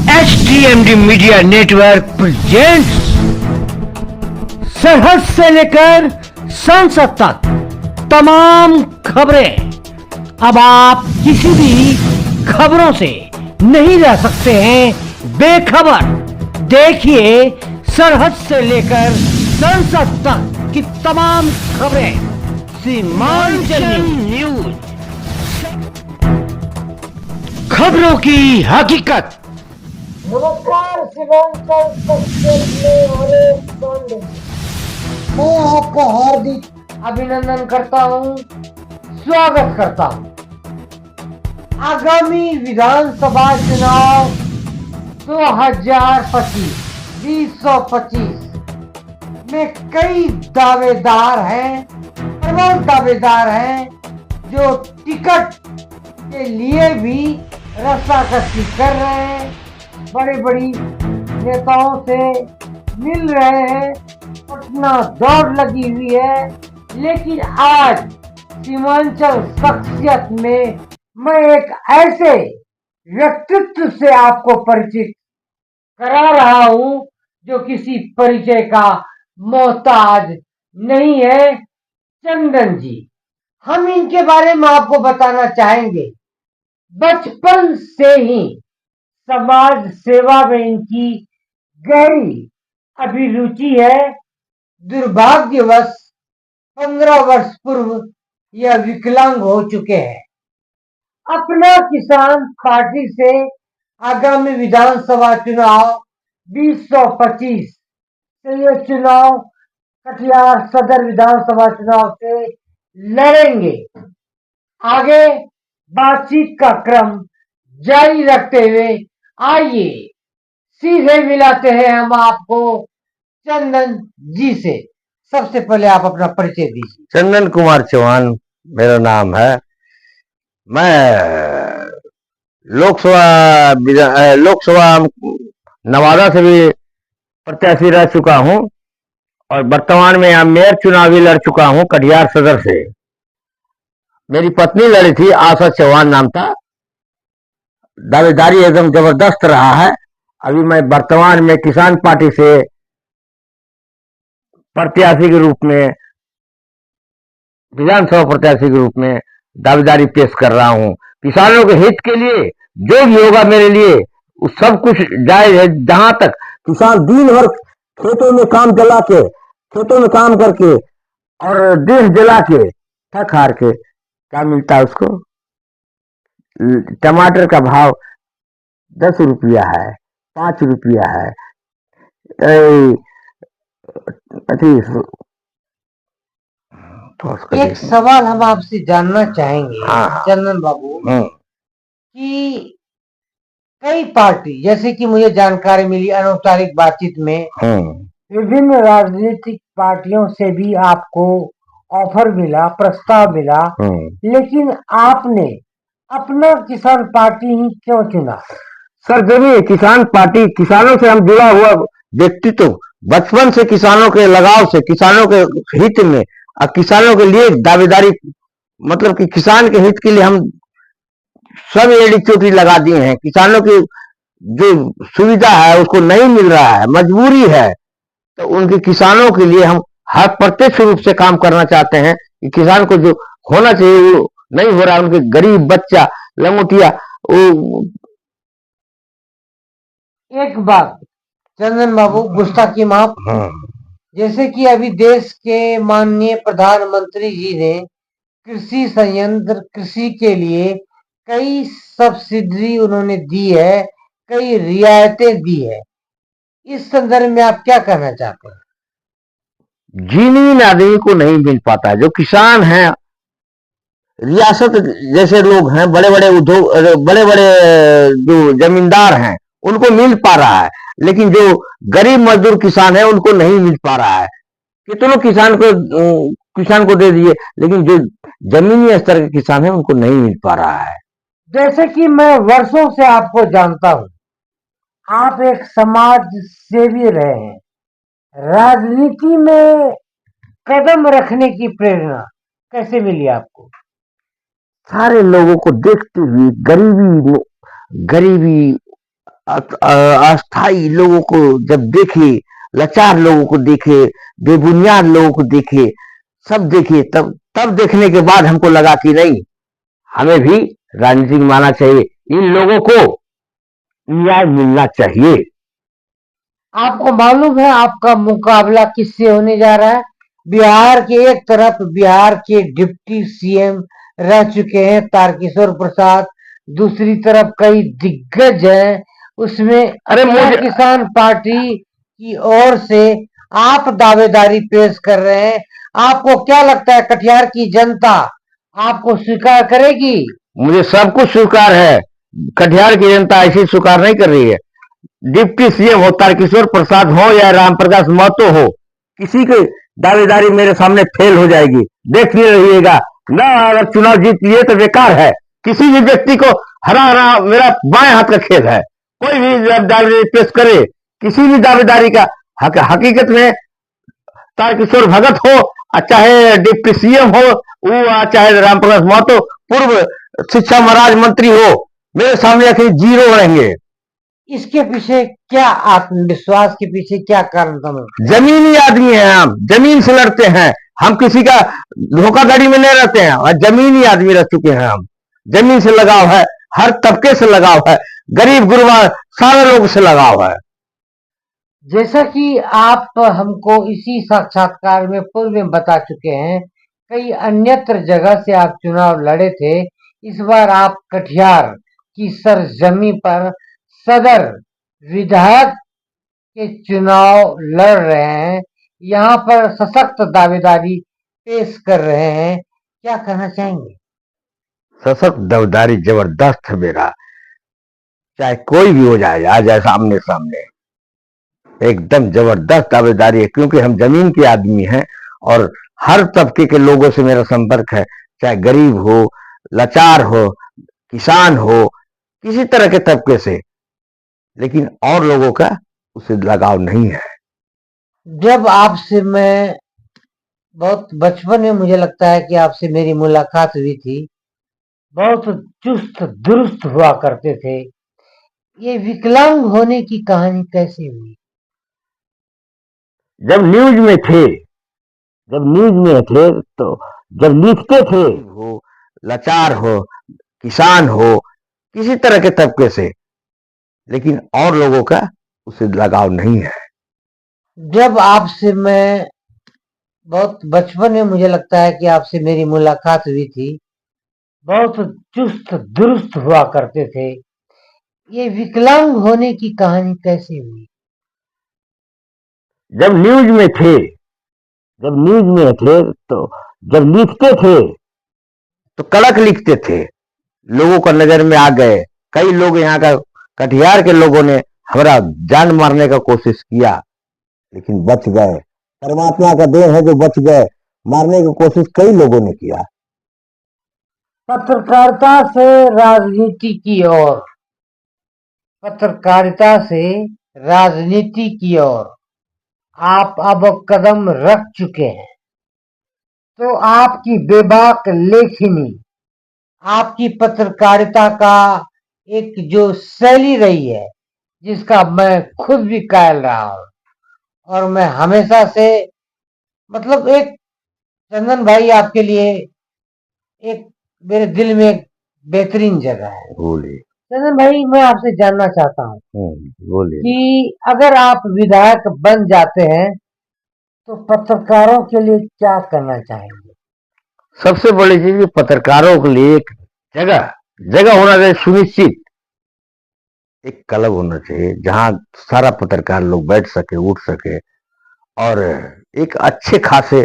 HTMD media network presents सरहद से लेकर संसद तक तमाम खबरें। अब आप किसी भी खबरों से नहीं रह सकते हैं बेखबर। देखिए सरहद से लेकर संसद तक की तमाम खबरें। सीमांचल न्यूज, खबरों की हकीकत। नमस्कार सीमांचल में मैं आपका हार्दिक अभिनंदन करता हूँ, स्वागत करता हूँ। आगामी विधानसभा चुनाव 2025 में कई दावेदार हैं, प्रबल दावेदार हैं जो टिकट के लिए भी रस्साकशी कर रहे हैं, बड़े बड़ी नेताओं से मिल रहे हैं, पटना दौड़ लगी हुई है। लेकिन आज सीमांचल शख्सियत में मैं एक ऐसे व्यक्तित्व से आपको परिचित करा रहा हूं जो किसी परिचय का मोहताज नहीं है, चंदन जी। हम इनके बारे में आपको बताना चाहेंगे। बचपन से ही समाज सेवा में इनकी गहरी अभिरुचि है। दुर्भाग्यवश 15 वर्ष पूर्व यह विकलांग हो चुके हैं। अपना किसान पार्टी से आगामी विधानसभा चुनाव 2025 से यह चुनाव कटिहार सदर विधानसभा चुनाव से लड़ेंगे। आगे बातचीत का क्रम जारी रखते हुए आइए सीधे मिलाते हैं हम आपको चंदन जी से। सबसे पहले आप अपना परिचय दीजिए। चंदन कुमार चौहान मेरा नाम है। मैं लोकसभा नवादा से भी प्रत्याशी रह चुका हूं और वर्तमान में यहाँ मेयर चुनाव भी लड़ चुका हूं कटिहार सदर से। मेरी पत्नी लड़ी थी, आशा चौहान नाम था। दावेदारी एकदम जबरदस्त रहा है। अभी मैं वर्तमान में किसान पार्टी से प्रत्याशी के रूप में, विधानसभा प्रत्याशी के रूप में दावेदारी पेश कर रहा हूं। किसानों के हित के लिए जो भी होगा मेरे लिए वो सब कुछ जायज है। जहां तक किसान दिन भर खेतों में काम चला के, खेतों में काम करके और दिन जला के थक हार के क्या मिलता है उसको? टमाटर का भाव 10 रुपया है, 5 रुपया है। एक सवाल हम आपसे जानना चाहेंगे चंदन बाबू कि कई पार्टी, जैसे कि मुझे जानकारी मिली अनौपचारिक बातचीत में, विभिन्न राजनीतिक पार्टियों से भी आपको ऑफर मिला, प्रस्ताव मिला, लेकिन आपने अपना किसान पार्टी ही क्यों चुना? सर जरूर किसान पार्टी, किसानों से हम जुड़ा हुआ व्यक्ति, तो बचपन से किसानों के लगाव से, किसानों के हित में और किसानों के लिए दावेदारी, मतलब कि किसान के हित के लिए हम सब एड़ी चोटी लगा दिए हैं। किसानों की जो सुविधा है उसको नहीं मिल रहा है, मजबूरी है, तो उनके किसानों के लिए हम हर प्रत्यक्ष रूप से काम करना चाहते हैं कि किसान को जो होना चाहिए वो नहीं हो रहा। उनके गरीब बच्चा, लंगोटिया, वो एक बात चंदन बाबू, गुस्ताखी माफ। जैसे कि अभी देश के माननीय प्रधानमंत्री जी ने कृषि संयंत्र, कृषि के लिए कई सब्सिडी उन्होंने दी है, कई रियायतें दी है। इस संदर्भ में आप क्या कहना चाहते हैं? जिन आदमी को नहीं मिल पाता है, जो किसान हैं, रियासत जैसे लोग हैं, बड़े बड़े उद्योग, बड़े बड़े जो जमींदार हैं, उनको मिल पा रहा है, लेकिन जो गरीब मजदूर किसान है उनको नहीं मिल पा रहा है। कितनों किसान को दे दिए, लेकिन जो जमीनी स्तर के किसान है उनको नहीं मिल पा रहा है। जैसे कि मैं वर्षों से आपको जानता हूं, आप एक समाज सेवी रहे हैं। राजनीति में कदम रखने की प्रेरणा कैसे मिली आपको? सारे लोगों को देखते हुए गरीबी अस्थाई लोगों को जब देखे, लाचार लोगों को देखे, बेबुनियाद लोगों को देखे, सब देखे, तब तब देखने के बाद हमको लगा कि नहीं, हमें भी राजनीति में आना चाहिए, इन लोगों को न्याय मिलना चाहिए। आपको मालूम है आपका मुकाबला किससे होने जा रहा है? बिहार के एक तरफ बिहार के डिप्टी सीएम रह चुके हैं तारकिशोर प्रसाद, दूसरी तरफ कई दिग्गज हैं, उसमें अरे मुझे किसान पार्टी की ओर से आप दावेदारी पेश कर रहे हैं। आपको क्या लगता है कटिहार की जनता आपको स्वीकार करेगी? मुझे सब कुछ स्वीकार है, कटिहार की जनता ऐसी स्वीकार नहीं कर रही है। डिप्टी सीएम हो तारकिशोर प्रसाद हो या रामप्रकाश महतो हो, किसी की दावेदारी मेरे सामने फेल हो जाएगी, देखते रहिएगा ना। अगर चुनाव जीत लिए तो बेकार है, किसी भी व्यक्ति को हरा मेरा बाएं हाथ का खेल है। कोई भी दावेदारी पेश करे, किसी भी दावेदारी का हकीकत में तारकिशोर भगत हो, चाहे डिप्टी सीएम हो, वो चाहे रामप्रकाश महतो पूर्व शिक्षा महाराज मंत्री हो, मेरे सामने आखिर जीरो रहेंगे। इसके पीछे क्या आत्मविश्वास के पीछे क्या कारण समझ? जमीनी आदमी हैं हम, जमीन से लड़ते हैं, हम किसी का धोखाधड़ी में नहीं रहते हैं, और जमीनी आदमी रह चुके हैं हम। जमीन से लगाव है, हर तबके से लगाव है, गरीब गुरबा सारे लोगों से लगाव है। जैसा कि आप हमको इसी साक्षात्कार में पूर्व में बता चुके हैं, कई अन्यत्र जगह से आप चुनाव लड़े थे, इस बार आप कटिहार की सरजमी पर सदर विधायक के चुनाव लड़ रहे हैं, यहाँ पर सशक्त दावेदारी पेश कर रहे हैं, क्या कहना चाहेंगे? सशक्त दावेदारी जबरदस्त है मेरा, चाहे कोई भी हो जाए, आ जाए सामने सामने, एकदम जबरदस्त दावेदारी है, क्योंकि हम जमीन के आदमी हैं और हर तबके के लोगों से मेरा संपर्क है, चाहे गरीब हो, लाचार हो, किसान हो, किसी तरह के तबके से, लेकिन और लोगों का उससे लगाव नहीं है। जब आपसे मैं बहुत बचपन में मुझे लगता है कि आपसे मेरी मुलाकात हुई थी, बहुत चुस्त दुरुस्त हुआ करते थे, ये विकलांग होने की कहानी कैसे हुई? जब न्यूज में थे, तो जब लिखते थे, हो लाचार हो, किसान हो, किसी तरह के तबके से, लेकिन और लोगों का उससे लगाव नहीं है। जब आपसे मैं बहुत बचपन में मुझे लगता है कि आपसे मेरी मुलाकात हुई थी, बहुत चुस्त दुरुस्त हुआ करते थे, ये विकलांग होने की कहानी कैसे हुई? जब न्यूज में थे, तो जब लिखते थे तो कड़क लिखते थे, लोगों का नजर में आ गए। कई लोग यहाँ का कटिहार के लोगों ने हमारा जान मारने का कोशिश किया, लेकिन बच गए। परमात्मा का देन है जो बच गए, मारने की कोशिश कई लोगों ने किया। पत्रकारिता से राजनीति की ओर, पत्रकारिता से राजनीति की ओर आप अब कदम रख चुके हैं, तो आपकी बेबाक लेखनी, आपकी पत्रकारिता का एक जो शैली रही है, जिसका मैं खुद भी कायल रहा हूं, और मैं हमेशा से मतलब एक चंदन भाई आपके लिए एक मेरे दिल में एक बेहतरीन जगह है। बोलिए। चंदन भाई, मैं आपसे जानना चाहता हूँ बोलिए कि अगर आप विधायक बन जाते हैं तो पत्रकारों के लिए क्या करना चाहेंगे? सबसे बड़ी चीज कि पत्रकारों के लिए एक जगह होना चाहिए सुनिश्चित, एक क्लब होना चाहिए जहां सारा पत्रकार लोग बैठ सके, उठ सके, और एक अच्छे खासे,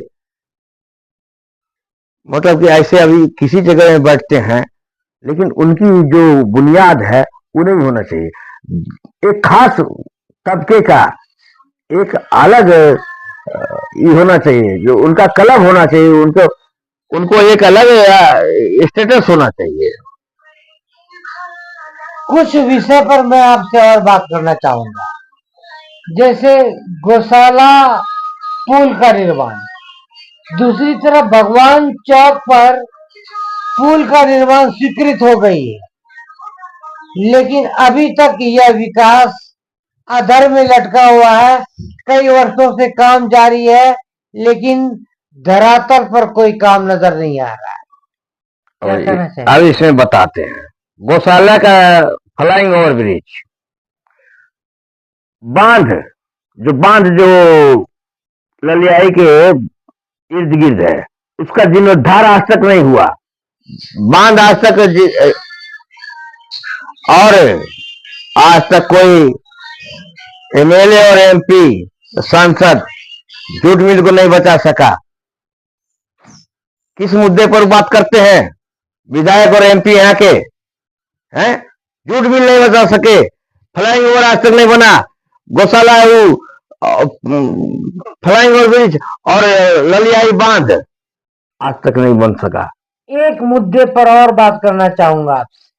मतलब कि ऐसे अभी किसी जगह में बैठते हैं, लेकिन उनकी जो बुनियाद है वो नहीं होना चाहिए। एक खास तबके का एक अलग ये होना चाहिए, जो उनका क्लब होना चाहिए, उनको एक अलग स्टेटस होना चाहिए। कुछ विषय पर मैं आपसे और बात करना चाहूंगा, जैसे गौशाला पुल का निर्माण, दूसरी तरफ भगवान चौक पर पुल का निर्माण स्वीकृत हो गई है, लेकिन अभी तक यह विकास अधर में लटका हुआ है। कई वर्षों से काम जारी है, लेकिन धरातल पर कोई काम नजर नहीं आ रहा है। क्या कहना चाहिए? अब इसमें बताते हैं। गौशाला का फ्लाइंग ओवर ब्रिज, बांध जो ललियाई के इर्द गिर्द है, उसका जीर्णोद्धार आज तक नहीं हुआ। बांध आज तक और आज तक कोई एमएलए और एमपी सांसद जूट मिल को नहीं बचा सका। किस मुद्दे पर बात करते हैं? विधायक और एमपी यहाँ के हैं, जूट मिल नहीं बचा सके, फ्लाइंग ओवर आज तक नहीं बना, गौशाला फ्लाइंग ओवर ब्रिज और ललियाई बांध आज तक नहीं बन सका। एक मुद्दे पर और बात करना चाहूंगा आपसे,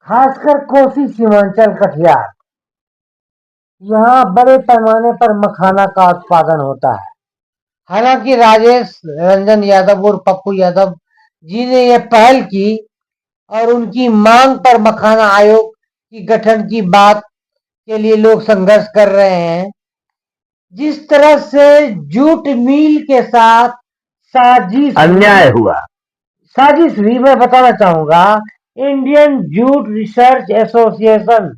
खासकर कोसी सीमांचल कटिहार, यहाँ बड़े पैमाने पर मखाना का उत्पादन होता है। हालांकि राजेश रंजन यादव और पप्पू यादव जी ने यह पहल की और उनकी मांग पर मखाना आयोग की गठन की बात के लिए लोग संघर्ष कर रहे हैं। जिस तरह से जूट मिल के साथ अन्याय हुआ, साजिश हुई, मैं बताना चाहूंगा। इंडियन जूट रिसर्च एसोसिएशन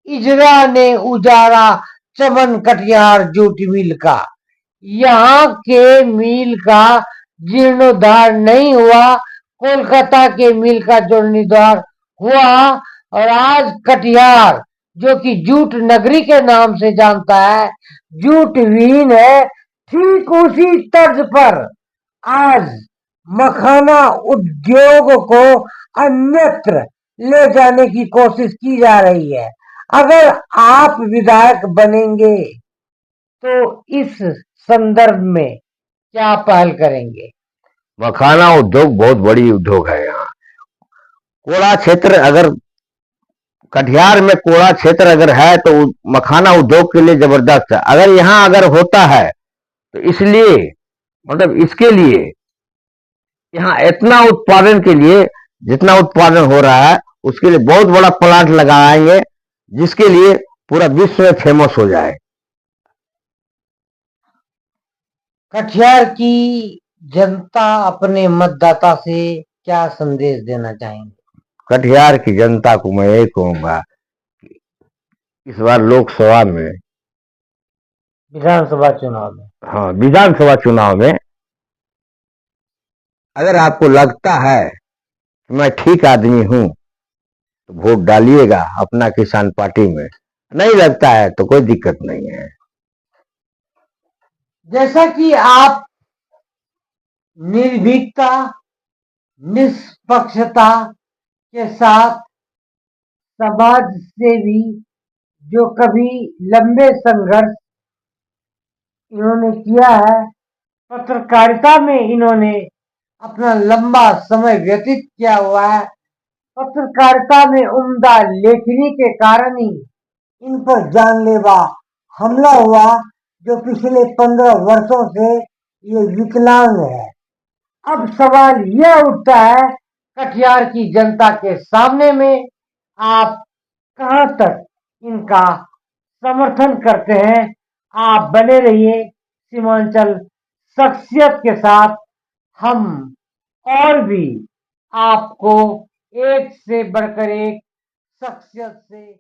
इजरा ने उजाड़ा चमन कटिहार जूट मिल का। यहाँ के मिल का जीर्णोद्धार नहीं हुआ, कोलकाता के मिल का जीर्णोद्धार हुआ और आज कटिहार, जो कि जूट नगरी के नाम से जानता है, जूट विहीन है। ठीक उसी तर्ज पर आज मखाना उद्योग को अन्यत्र ले जाने की कोशिश की जा रही है। अगर आप विधायक बनेंगे तो इस संदर्भ में क्या पहल करेंगे? मखाना उद्योग बहुत बड़ी उद्योग है। यहाँ कोड़ा क्षेत्र, अगर कटिहार में कोड़ा क्षेत्र अगर है तो मखाना उद्योग के लिए जबरदस्त है। अगर यहाँ अगर होता है तो इसलिए मतलब इसके लिए यहाँ इतना उत्पादन के लिए, जितना उत्पादन हो रहा है उसके लिए बहुत बड़ा प्लांट लगाएंगे, जिसके लिए पूरा विश्व में फेमस हो जाए। कटिहार की जनता अपने मतदाता से क्या संदेश देना चाहेंगे? कटिहार की जनता को मैं यही कहूंगा, इस बार लोकसभा में, विधानसभा चुनाव में, हाँ विधानसभा चुनाव में अगर आपको लगता है कि मैं ठीक आदमी हूं तो वोट डालिएगा अपना किसान पार्टी में। नहीं लगता है तो कोई दिक्कत नहीं है। जैसा कि आप निर्भीकता, निष्पक्षता के साथ समाज से भी जो कभी लंबे संघर्ष इन्होंने किया है, पत्रकारिता में इन्होंने अपना लंबा समय व्यतीत किया हुआ है, पत्रकारिता में उम्दा लेखनी के कारण ही इन पर जानलेवा हमला हुआ, जो पिछले 15 वर्षों से ये विकलांग है। अब सवाल यह उठता है कटिहार की जनता के सामने में, आप कहां तक इनका समर्थन करते हैं? आप बने रहिए सीमांचल शख्सियत के साथ। हम और भी आपको एक से बढ़कर एक शख्सियत से